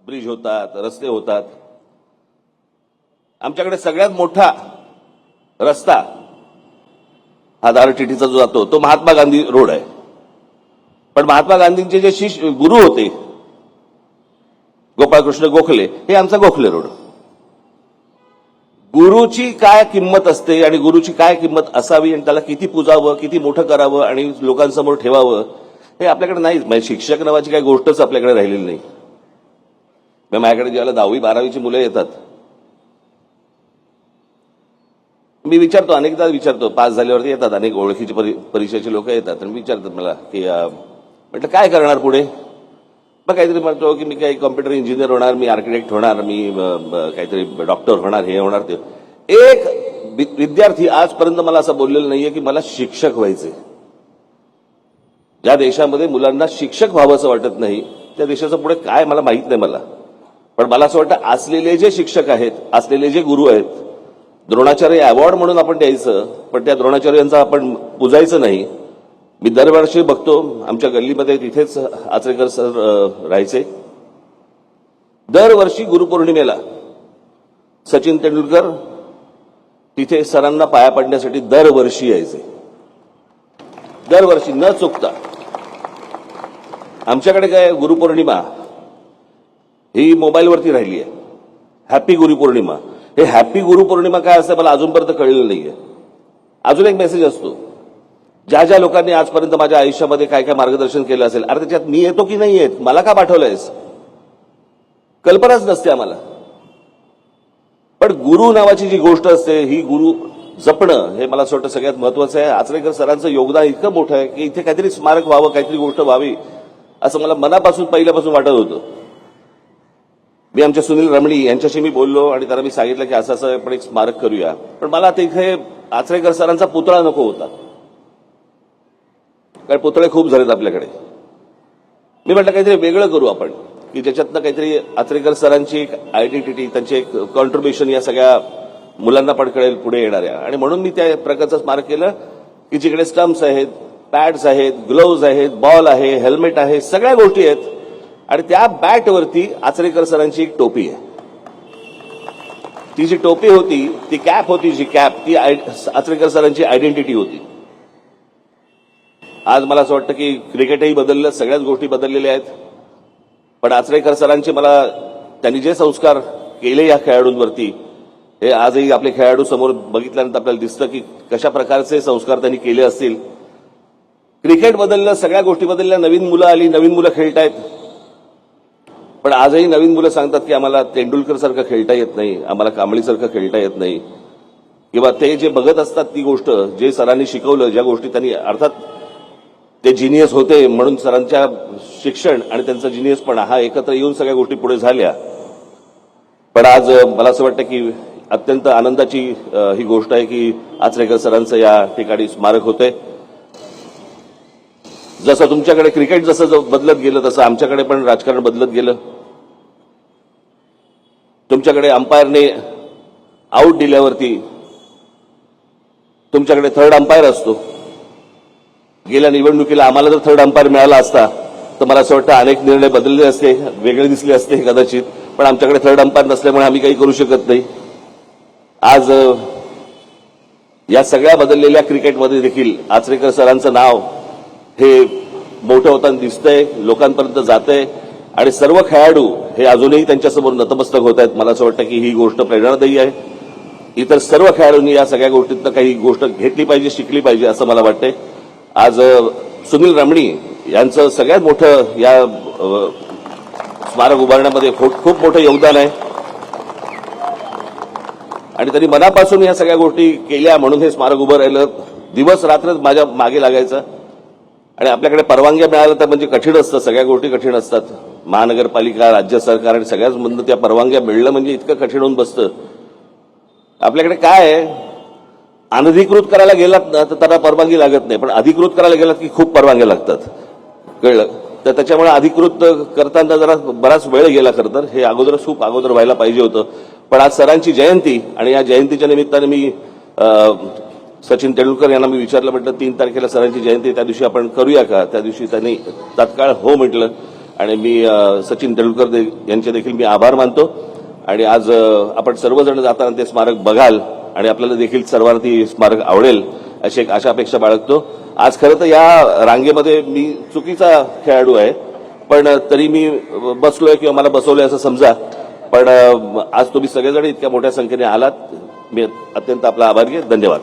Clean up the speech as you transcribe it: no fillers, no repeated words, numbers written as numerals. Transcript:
Bridge होतात, रस्ते होतात. आमच्याकडे सगळ्यात मोठा रस्ता हा दारटिटीचा जो जातो तो महात्मा गांधी रोड आहे. पण महात्मा गांधींचे जे शिष्य गुरु होते गोपाळकृष्ण गोखले, हे आमचा गोखले रोड. गुरुची काय किंमत असते आणि गुरुची काय किंमत असावी आणि त्याला किती पूजावं, किती मोठं करावं आणि लोकांसमोर ठेवावं, हे आपल्याकडे नाहीच. म्हणजे शिक्षक नावाची काही गोष्टच आपल्याकडे राहिलेली नाही. माझ्याकडे ज्याला 10वी 12वीची मुलं येतात, मी विचारतो, अनेकदा विचारतो, पास झाल्यावरती येतात अनेक ओळखीची परिचयाची लोक येतात आणि विचारतात मला की म्हटलं काय करणार पुढे. मग काहीतरी म्हणतो की मी काही कॉम्प्युटर इंजिनियर होणार, मी आर्किटेक्ट होणार, मी काहीतरी डॉक्टर होणार, हे होणार ते. एक विद्यार्थी आजपर्यंत मला असं बोललेलं नाहीये की मला शिक्षक व्हायचे. ज्या देशामध्ये मुलांना शिक्षक व्हावं असं वाटत नाही त्या देशाचं पुढे काय मला माहित नाही मला. पण मला असं वाटतं असलेले जे शिक्षक आहेत, असलेले जे गुरु आहेत, द्रोणाचार्य अवॉर्ड म्हणून आपण द्यायचं, पण त्या द्रोणाचार्यांचा आपण पुजायचं नाही. मी दरवर्षी बघतो आमच्या गल्लीमध्ये तिथेच आचरेकर सर राहायचे. दरवर्षी गुरुपौर्णिमेला सचिन तेंडुलकर तिथे सरांना पाया पडण्यासाठी दरवर्षी यायचे, दरवर्षी न चुकता. आमच्याकडे काय गुरुपौर्णिमा ही मोबाईलवरती राहिली आहे. हॅपी गुरुपौर्णिमा, हे हॅपी गुरुपौर्णिमा काय असतं मला अजूनपर्यंत कळलेलं नाहीये. अजून एक मेसेज असतो, ज्या ज्या लोकांनी आजपर्यंत माझ्या आयुष्यामध्ये काय काय मार्गदर्शन केलं असेल, अरे त्याच्यात मी येतो की नाही येत, मला का पाठवलंयस, कल्पनाच नसते आम्हाला. पण गुरु नावाची जी गोष्ट असते, ही गुरु जपणं हे मला असं वाटतं सगळ्यात महत्वाचं आहे. आचरेकर सरांचं योगदान इतकं मोठं आहे की इथे काहीतरी स्मारक व्हावं, काहीतरी गोष्ट व्हावी असं मला मनापासून पहिल्यापासून वाटत होतं. मी आमच्या सुनील रमणी यांच्याशी मी बोललो आणि त्याला मी सांगितलं की असं असं आपण एक स्मारक करूया. पण मला तिथे आचरेकर सरांचा पुतळा नको होता, कारण पुतळे खूप झालेत आपल्याकडे. मी म्हटलं काहीतरी वेगळं करू आपण, की ज्याच्यातनं काहीतरी आचरेकर सरांची एक आयडेंटिटी, त्यांचे एक कॉन्ट्रीब्युशन या सगळ्या मुलांना पण कळेल पुढे येणाऱ्या. आणि म्हणून मी त्या प्रकारचं स्मारक केलं की जिकडे स्टम्प्स आहेत, पॅड्स आहेत, ग्लोव्ज आहेत, बॉल आहे, हेल्मेट आहे, सगळ्या गोष्टी आहेत. आणि त्या बॅटवरती आचरेकर सरांची एक टोपी आहे. ती जी टोपी होती, ती कॅप होती, जी कॅप ती आचरेकर सरांची आयडेंटिटी होती. आज मला असं वाटतं की क्रिकेटही बदललं, सगळ्याच गोष्टी बदललेल्या आहेत. पण आचरेकर सरांचे मला त्यांनी जे संस्कार केले या खेळाडूंवरती, हे आजही आपले खेळाडू समोर बघितल्यानंतर आपल्याला दिसतं की कशा प्रकारचे संस्कार त्यांनी केले असतील. क्रिकेट बदललं, सगळ्या गोष्टी बदलल्या, नवीन मुलं आली, नवीन मुलं खेळतायत. पण आजही नवीन मुलं सांगतात की आम्हाला तेंडुलकर सारखं खेळता येत नाही, आम्हाला कांबळीसारखं खेळता येत नाही. किंवा ते जे बघत असतात ती गोष्ट, जे सरांनी शिकवलं, ज्या गोष्टी त्यांनी, अर्थात ते जिनियस होते म्हणून सरांच्या शिक्षण आणि त्यांचा जिनियसपणा हा एकत्र येऊन सगळ्या गोष्टी पुढे झाल्या. पण आज मला असं वाटतं की अत्यंत आनंदाची ही गोष्ट आहे की आचरेकर सरांचं या ठिकाणी स्मारक होतंय. जसं तुमच्याकडे क्रिकेट जसं बदलत गेलं तसं आमच्याकडे पण राजकारण बदलत गेलं. तुमच्याकडे अंपायरने आऊट दिल्यावरती तुमच्याकडे थर्ड अंपायर असतो. गेल्या निवडणुकीला आम्हाला जर थर्ड अंपायर मिळाला असता तर मला असं वाटतं अनेक निर्णय बदलले असते, वेगळे दिसले असते कदाचित. पण आमच्याकडे थर्ड अंपायर नसल्यामुळे आम्ही काही करू शकत नाही. आज या सगळ्या बदललेल्या क्रिकेटमध्ये देखील आचरेकर सरांचं नाव हे मोठं होताना दिसतंय, लोकांपर्यंत जातंय आणि सर्व खेळाडू हे अजूनही त्यांच्यासमोर नतमस्तक होत आहेत. मला असं वाटतं की ही गोष्ट प्रेरणादायी आहे. इतर सर्व खेळाडूंनी या सगळ्या गोष्टीतनं काही गोष्ट घेतली पाहिजे, शिकली पाहिजे असं मला वाटतंय. आज सुनील रमणी यांचं सगळ्यात मोठं या स्मारक उभारण्यामध्ये खूप मोठं योगदान आहे आणि त्यांनी मनापासून या सगळ्या गोष्टी केल्या म्हणून हे स्मारक उभं राहिलं. दिवस रात्र माझ्या मागे लागायचं. आणि आपल्याकडे परवानग्या मिळाल्या तर म्हणजे कठीण असतं, सगळ्या गोष्टी कठीण असतात. महानगरपालिका, राज्य सरकार आणि सगळ्याच मधून त्या परवानग्या मिळणं म्हणजे इतकं कठीण होऊन बसतं. आपल्याकडे काय आहे, अनधिकृत करायला गेलात ना तर त्यांना परवानगी लागत नाही, पण अधिकृत करायला गेलात की खूप परवानग्या लागतात, कळलं. तर त्याच्यामुळे अधिकृत करताना जरा बराच वेळ गेला. खरं तर हे खूप अगोदर व्हायला पाहिजे होतं. पण आज सरांची जयंती आणि या जयंतीच्या निमित्ताने मी सचिन तेंडुलकर यांना मी विचारलं, म्हटलं 3 तारखेला सरांची जयंती, त्या दिवशी आपण करूया का. त्या दिवशी त्यांनी तात्काळ हो म्हटलं. आणि मी सचिन तेंडुलकर यांचे देखील मी आभार मानतो. आणि आज आपण सर्वजण जाताना ते स्मारक बघाल आणि आपल्याला देखील सर्वांना ती स्मारक आवडेल अशी एक आशा अपेक्षा बाळगतो. आज खरं तर या रांगेमध्ये मी चुकीचा खेळाडू आहे, पण तरी मी बसलोय किंवा मला बसवलंय असं समजा. पण आज तुम्ही सगळेजण इतक्या मोठ्या संख्येने आलात, मी अत्यंत आपला आभारी आहे. धन्यवाद.